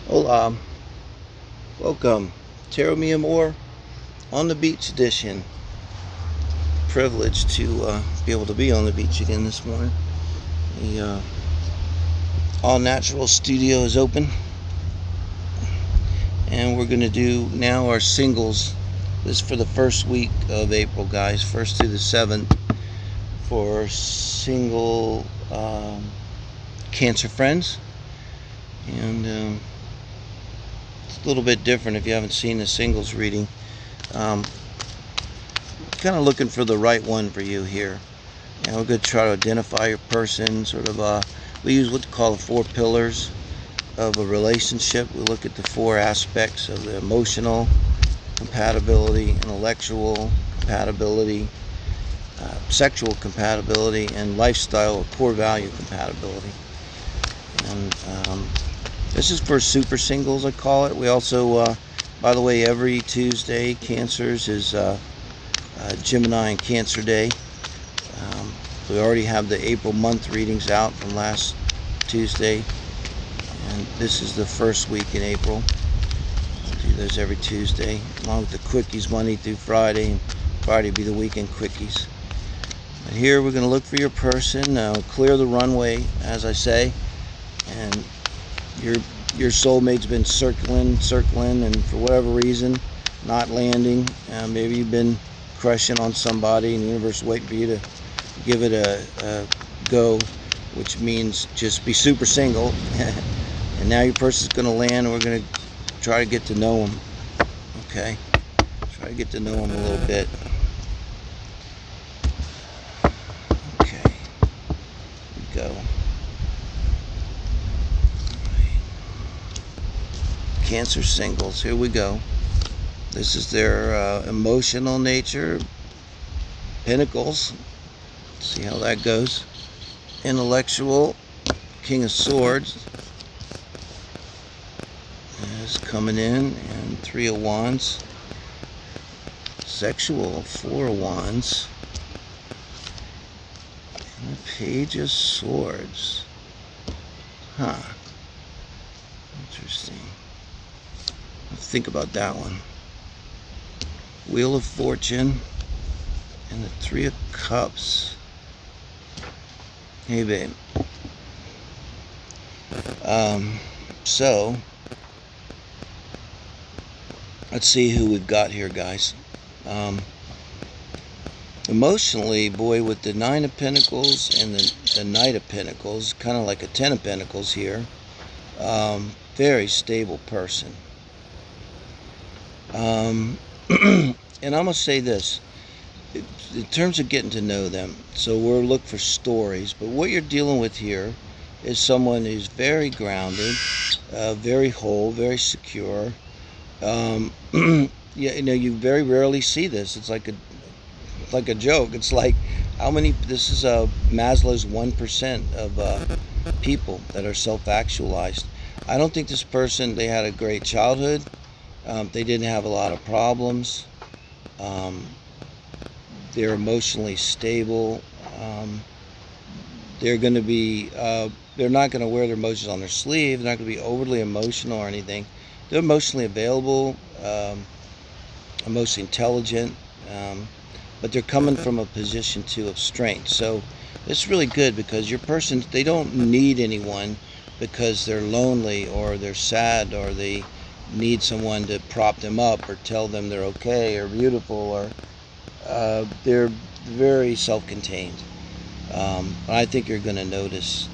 Hola, welcome. Taro Mi Amor on the beach edition. Privileged to be able to be on the beach again this morning. The all natural studio is open, and we're going to do now our singles. This is for the first week of April, guys, 1st through the 7th, for single Cancer friends. And it's a little bit different if you haven't seen the singles reading. Kind of looking for the right one for you here. And we're going to try to identify your person. We use what they call the 4 pillars of a relationship. We look at the 4 aspects of the emotional compatibility, intellectual compatibility, sexual compatibility, and lifestyle or core value compatibility. And this is for super singles, I call it. We also, by the way, every Tuesday, Cancers is Gemini and Cancer Day. We already have the April month readings out from last Tuesday, and this is the first week in April. I'll do those every Tuesday, along with the quickies Monday through Friday, and Friday will be the weekend quickies. But here we're going to look for your person, clear the runway, as I say, and your soulmate's been circling, and for whatever reason, not landing. Maybe you've been crushing on somebody, and the universe is waiting for you to give it a go, which means just be super single. And now your person's going to land, and we're going to try to get to know them. Okay? Try to get to know them a little bit. Okay. Here we go. Cancer singles. Here we go. This is their emotional nature. Pentacles. See how that goes. Intellectual. King of Swords is coming in, and 3 of Wands. Sexual, 4 of Wands. And the Page of Swords. Huh. Interesting. Let's think about that one. Wheel of Fortune and the 3 of Cups. Hey, babe. So let's see who we've got here, guys. Emotionally, boy, with the 9 of Pentacles and the Knight of Pentacles, kind of like a 10 of Pentacles here. Very stable person. And I'm going to say this. In terms of getting to know them, so we'll look for stories, but what you're dealing with here is someone who's very grounded, very whole, very secure. You very rarely see this. It's like a joke. It's like how many? This is Maslow's 1% of people that are self-actualized. I don't think this person, they had a great childhood. They didn't have a lot of problems. They're emotionally stable. They're going to be. They're not going to wear their emotions on their sleeve. They're not going to be overly emotional or anything. They're emotionally available, emotionally intelligent, but they're coming from a position too of strength. So it's really good because your person, they don't need anyone because they're lonely or they're sad or they need someone to prop them up or tell them they're okay or beautiful, or they're very self-contained. I think you're going to notice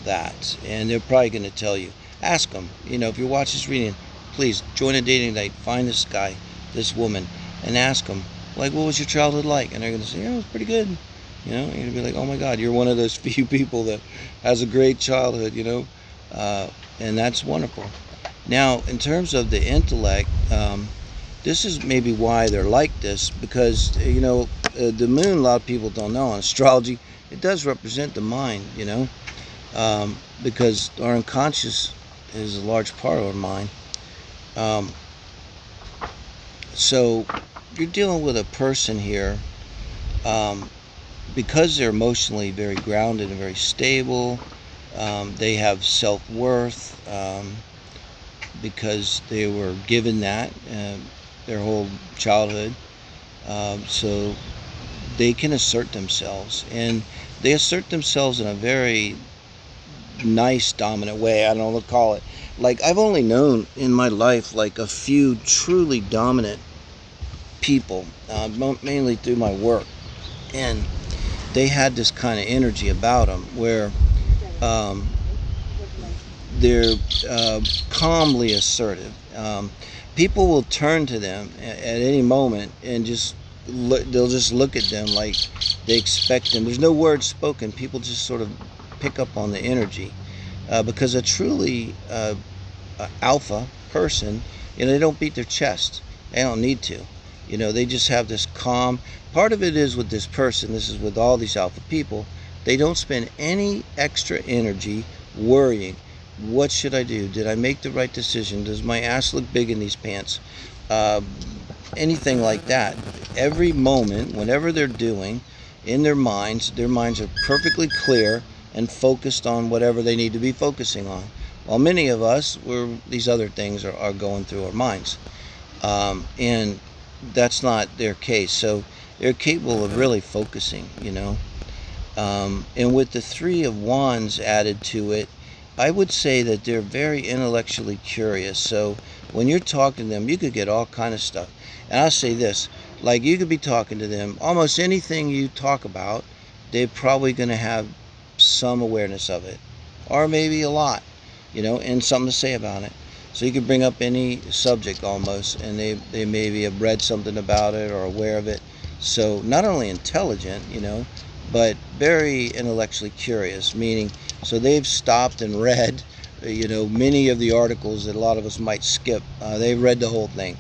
that, and they're probably going to tell you. Ask them. If you watch this reading, please join a dating night. Find this guy, this woman, and ask them, like, what was your childhood like? And they're going to say, yeah, it was pretty good. You're going to be like, oh my God, you're one of those few people that has a great childhood. And that's wonderful. Now, in terms of the intellect, this is maybe why they're like this, because the moon, a lot of people don't know, in astrology it does represent the mind, because our unconscious is a large part of our mind. So you're dealing with a person here, because they're emotionally very grounded and very stable. They have self-worth. because they were given that their whole childhood. So they can assert themselves, and they assert themselves in a very nice dominant way. I don't know what to call it. Like, I've only known in my life like a few truly dominant people, mainly through my work, and they had this kind of energy about them where um, they're calmly assertive. People will turn to them at any moment and they'll just look at them like they expect them. There's no words spoken. People just sort of pick up on the energy because a truly alpha person, they don't beat their chest. They don't need to. They just have this calm. Part of it is with this person. This is with all these alpha people. They don't spend any extra energy worrying. What should I do? Did I make the right decision? Does my ass look big in these pants? Uh, Anything like that. Every moment, whenever they're doing, in their minds are perfectly clear and focused on whatever they need to be focusing on. While many of us, these other things are going through our minds. And that's not their case. So they're capable of really focusing. And with the Three of Wands added to it, I would say that they're very intellectually curious. So when you're talking to them, you could get all kind of stuff. And I'll say this, like, you could be talking to them, almost anything you talk about, they're probably going to have some awareness of it, or maybe a lot, and something to say about it. So you could bring up any subject almost, and they maybe have read something about it or aware of it. So not only intelligent, but very intellectually curious, meaning, so they've stopped and read, many of the articles that a lot of us might skip. They've read the whole thing.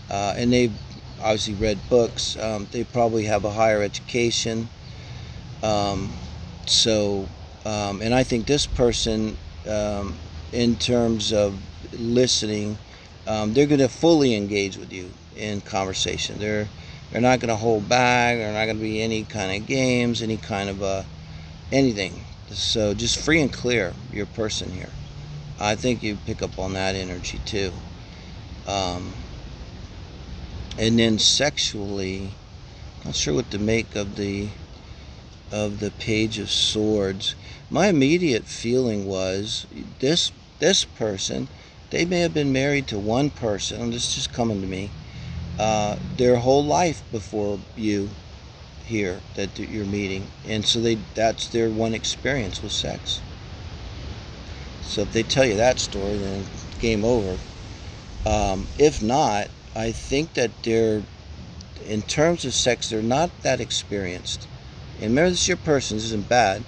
And they've obviously read books. They probably have a higher education. Um, and I think this person, in terms of listening, they're going to fully engage with you in conversation. They're not going to hold back. They're not going to be any kind of games, any kind of anything. So just free and clear, your person here. I think you pick up on that energy too. And then sexually, not sure what to make of the Page of Swords. My immediate feeling was this person, they may have been married to one person. This is just coming to me. Their whole life before you here that you're meeting, and so that's their one experience with sex. So if they tell you that story, then game over. If not, I think that in terms of sex, they're not that experienced. And remember, this is your person, this isn't bad,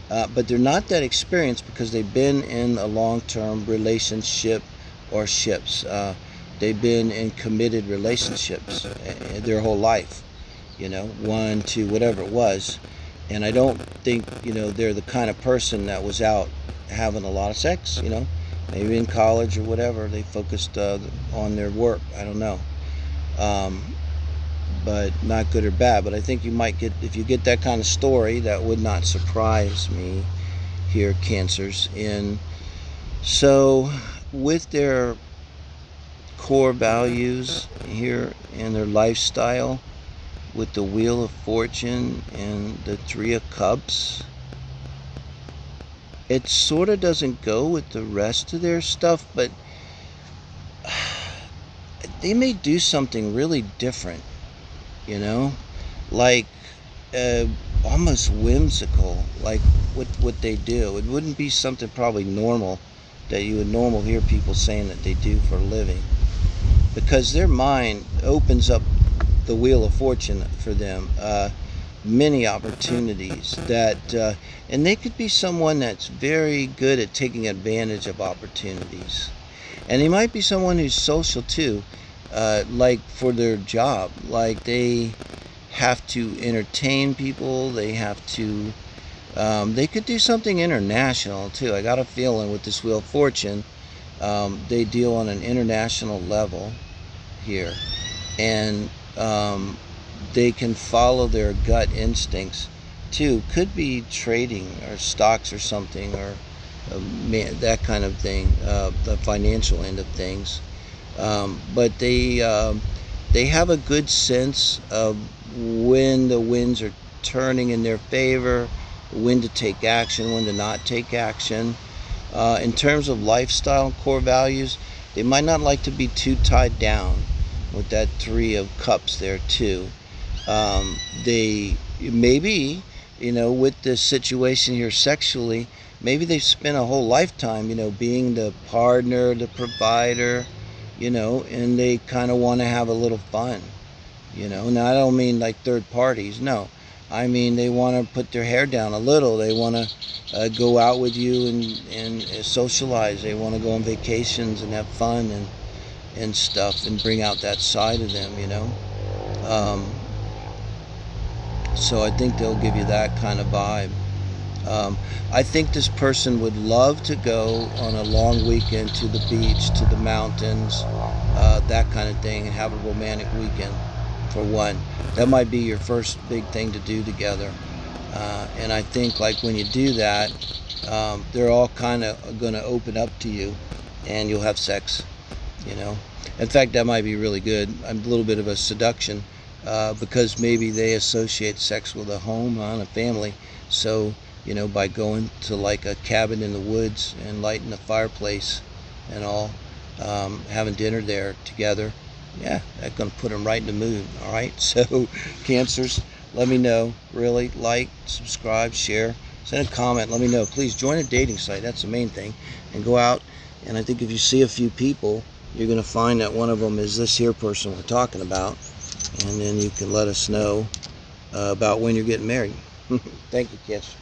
but they're not that experienced because they've been in a long-term relationship or ships. They've been in committed relationships their whole life, 1, 2, whatever it was. And I don't think, they're the kind of person that was out having a lot of sex, maybe in college or whatever. They focused on their work. I don't know. But not good or bad. But I think you might if you get that kind of story, that would not surprise me here, Cancers. And so with their core values here and their lifestyle, with the Wheel of Fortune and the Three of Cups, it sort of doesn't go with the rest of their stuff, but they may do something really different, like almost whimsical, like what they do. It wouldn't be something probably normal that you would normally hear people saying that they do for a living, because their mind opens up the Wheel of Fortune for them. Many opportunities and they could be someone that's very good at taking advantage of opportunities, and they might be someone who's social too, like for their job, like they have to entertain people, they have to they could do something international too. I got a feeling with this Wheel of Fortune, they deal on an international level here, and they can follow their gut instincts too. Could be trading or stocks or something, or that kind of thing, the financial end of things. But they have a good sense of when the winds are turning in their favor, when to take action, when to not take action. In terms of lifestyle and core values, they might not like to be too tied down with that Three of Cups there too. They maybe, with this situation here sexually, maybe they've spent a whole lifetime, being the partner, the provider, and they kind of want to have a little fun. Now I don't mean like third parties, no. I mean they want to put their hair down a little. They want to go out with you and socialize. They want to go on vacations and have fun and stuff and bring out that side of them. Um, so I think they'll give you that kind of vibe. I think this person would love to go on a long weekend to the beach, to the mountains, that kind of thing, and have a romantic weekend for one. That might be your first big thing to do together. And I think like when you do that, they're all kind of going to open up to you and you'll have sex, you know. In fact, that might be really good. A little bit of a seduction because maybe they associate sex with a home and a family. So, by going to like a cabin in the woods and lighting a fireplace and all, having dinner there together, yeah, that's going to put them right in the mood. All right. So, Cancers, let me know. Really, like, subscribe, share, send a comment. Let me know. Please join a dating site. That's the main thing. And go out. And I think if you see a few people, you're going to find that one of them is this here person we're talking about. And then you can let us know about when you're getting married. Thank you, kids.